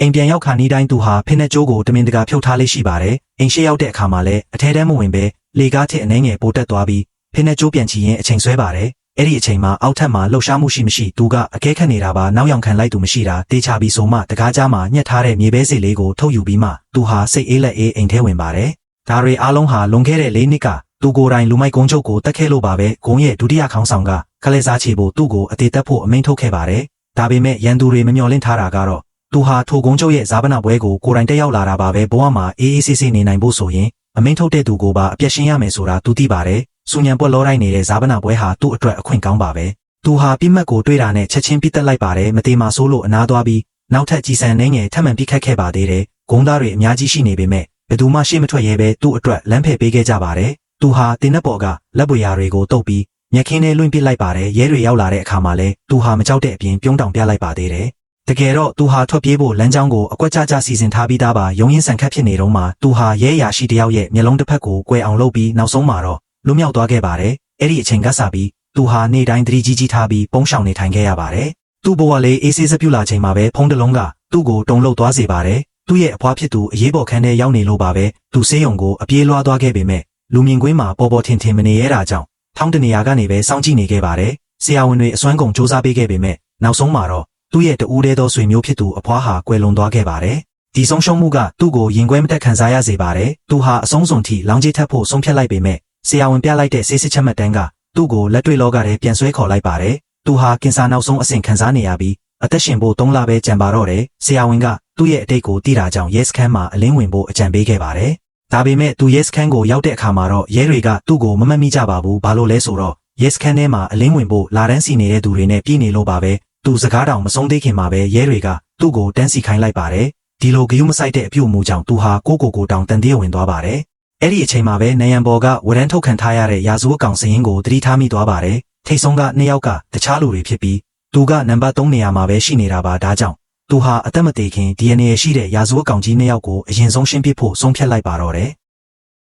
အိမ်ပြန်ရောက်ခါနီးတိုင်းသူဟာဖိနှက်ကျိုးကိုတမင်တကာဖြုတ်ထားလေးရှိပါတယ်အိမ်ရှိရောက်တဲ့အခါမှာလည်းအထဲထဲမဝင်ပဲလေကားထစ်အနေငယ်ပိုတက်သွားပြီးဖိနှက်ကျိုးပြန်ချီရင်အချိန်ဆွဲပါတယ်အဲ့ဒီအချိန်မှာအောက်ထပ်မှာလှုပ်ရှားမှုရှိမရှိသူကအကဲခတ်နေတာပါနောက်ယောင်ခံလိုက်သူမရှိတာတေးချပြီးဆိုမှတကားကြားမှာညှက်ထားတဲ့မြေပဲစိတ်လေးကိုထုတ်ယူပြီးမှသူဟာစိတ်အေးလက်အေးအိမ်ထဲဝင်ပါတယ်ဒါတွေအားလုံးဟာလွန်ခဲ့တဲ့၄နှစ်ကသူကိုယ်တိုင်လူမိုက်ကုန်းချုပ်ကိုတက်ခဲ့လို့ပါပဲဂုံရဲ့ဒုတိယခေါင်းဆောင်ကခလဲစားချေဖို့သူ့ကိုအသေးသက်ဖို့အမိန့်ထုတ်ခဲ့ပါတယ်ဒါပေမဲ့ရန်သူတွေမမျှော်လင့်ထားတာကတော့သူဟာထိုကုန်းချုပ်ရဲ့ဇာပနာပွဲကိုကိုယ်တိုင်တက်ရောက်လာတာပါပဲဘဝမှာအေးအေးဆေးဆေးနေနိုင်ဖို့ဆိုရင်အမိန့်ထုတ်တဲ့သူကိုပါအပြတ်ရှင်းရမယ်ဆိုတာသူသိပါတယ်စူညံပွက်လောတိုင်းနေတဲ့ဇာပနာပွဲဟာသူ့အတွက်အခွင့်ကောင်းပါပဲသူဟာပြစ်မှတ်ကိုတွေးတာနဲ့ချက်ချင်းပြစ်တက်လိုက်ပါတယ်မသေးမှဆိုးလို့အနားသွားပြီးနောက်ထပ်ကြီးစံနေငယ်ထပ်မံပြစ်ခတ်ခဲ့ပါသေးတယ်ဂုံးသားတွေအများကြီးရှိနေပေမဲ့ဘယ်သူမှရှေ့မထွက်ရဲပဲသူ့အတွက်လမ်းဖယ်ပေးခဲ့ကြပါတယ်သူဟာတင်တဲ့ပေါ်ကလက်ပွေရာတွေကိုတုပ်ပြီးမျက်ခင်းထဲလွင့်ပစ်လိုက်ပါတယ်ရဲတွေရောက်လာတဲ့အခါမှာလဲသူဟာမကြောက်တဲ့အပြင်ပြုံးတောင်ပြလိုက်ပါသေးတယ်တကယ်တော့သူဟာထွက်ပြေးဖို့လမ်းကြောင်းကိုအကွက်ကျကျစီစဉ်ထားပြီးသားပါရုံရင်းဆန်ခတ်ဖြစ်နေတော့မှသူဟာရဲရာရှိတယောက်ရဲ့မျက်လုံးတစ်ဖက်ကိုကွယ်အောင်လုပ်ပြီးနောက်ဆုံးမှာတော့လွတ်မြောက်သွားခဲ့ပါတယ်အဲ့ဒီအချိန်ကစပြီးသူဟာနေ့တိုင်းသတိကြီးထားပြီးပုံရှောင်နေထိုင်ခဲ့ရပါတယ်သူ့ဘဝလေးအေးဆေးစပြုလာချိန်မှာပဲဖုံးတစ်လုံးကသူ့ကိုတုံလှုပ်သွားစေပါတယ်သူ့ရဲ့အဖွားဖြစ်သူအရေးပေါ်ခန်းထဲရောက်နေလို့ပါပဲသူဆေးရုံကိုအပြေးလွှားသွားခဲ့ပေမဲ့လူမြင်ကွင်းမှာပေါ်ပေါ်ထင်ထင်မနေရတာကြောင့်ထောင်းတနေရာကနေပဲစောင့်ကြည့်နေခဲ့ပါတယ်ဆရာဝန်တွေအစွမ်းကုန်စူးစမ်းပေးခဲ့ပေမဲ့နောက်ဆုံးမှာတော့သူ့ရဲ့တူးတဲသောဆွေမျိုးဖြစ်သူအဖွားဟာကွယ်လွန်သွားခဲ့ပါတယ်ဒီဆုံးရှုံးမှုကသူ့ကိုရင်ခွဲမတက်ခံစားရစေပါတယ်သူဟာအဆုံးစွန်ထိလောင်ကြီးထပ်ဖို့ဆုံးဖြတ်လိုက်ပေမဲ့ဆရာဝန်ပြလိုက်တဲ့ဆေးစစ်ချက်မှတ်တမ်းကသူ့ကိုလက်တွေ့လောကထဲပြန်ဆွဲခေါ်လိုက်ပါတယ်သူဟာကင်ဆာနောက်ဆုံးအဆင့်ခံစားနေရပြီးအသက်ရှင်ဖို့3 လပဲကြံပါတော့တယ်ဆရာဝန်ကသူ့ရဲ့အတိတ်ကိုသိတာကြောင့်ရဲစခန်းမှာအလင်းဝင်ဖို့အကြံပေးခဲ့ပါတယ်ဒါပေမဲ့သူရဲစခန်းကိုရောက်တဲ့အခါမှာတော့ရဲတွေကသူ့ကိုမမှတ်မိကြပါဘူးဘာလို့လဲဆိုတော့ရဲစခန်းထဲမှာအလင်းဝင်ဖို့လာတန်းစီနေတဲ့သူတွေနဲ့ပြည်နေလို့ပါပဲသူစကားတောင်မဆုံးသေးခင်မှာပဲရဲတွေကသူ့ကိုတန်းစီခိုင်းလိုက်ပါတယ်ဒီလိုဂယုမဆိုင်တဲ့အပြုအမူကြောင့်သူဟာကိုတောင်တန်သေးဝင်သွားပါတယ်အဲ့ဒီအချိန်မှာပဲနိုင်ရန်ဘော်ကဝရမ်းထုတ်ခံထားရတဲ့ရာဇဝတ်ကောင်စရင်ကိုသတိထားမိသွားပါတယ်ထိတ်ဆုံးက2 ယောက်ကတခြားလူတွေဖြစ်ပြီးသူကနံပါတ်3နေရာမှာပဲရှိနေတာပါဒါကြောင့်သူဟာအသက်မသေးခင် DNA ရှိတဲ့ရာဇဝတ်ကောင်ကြီး2 ယောက်ကိုအရင်ဆုံးရှင်းပစ်ဖို့ဆုံးဖြတ်လိုက်ပါတော့တယ်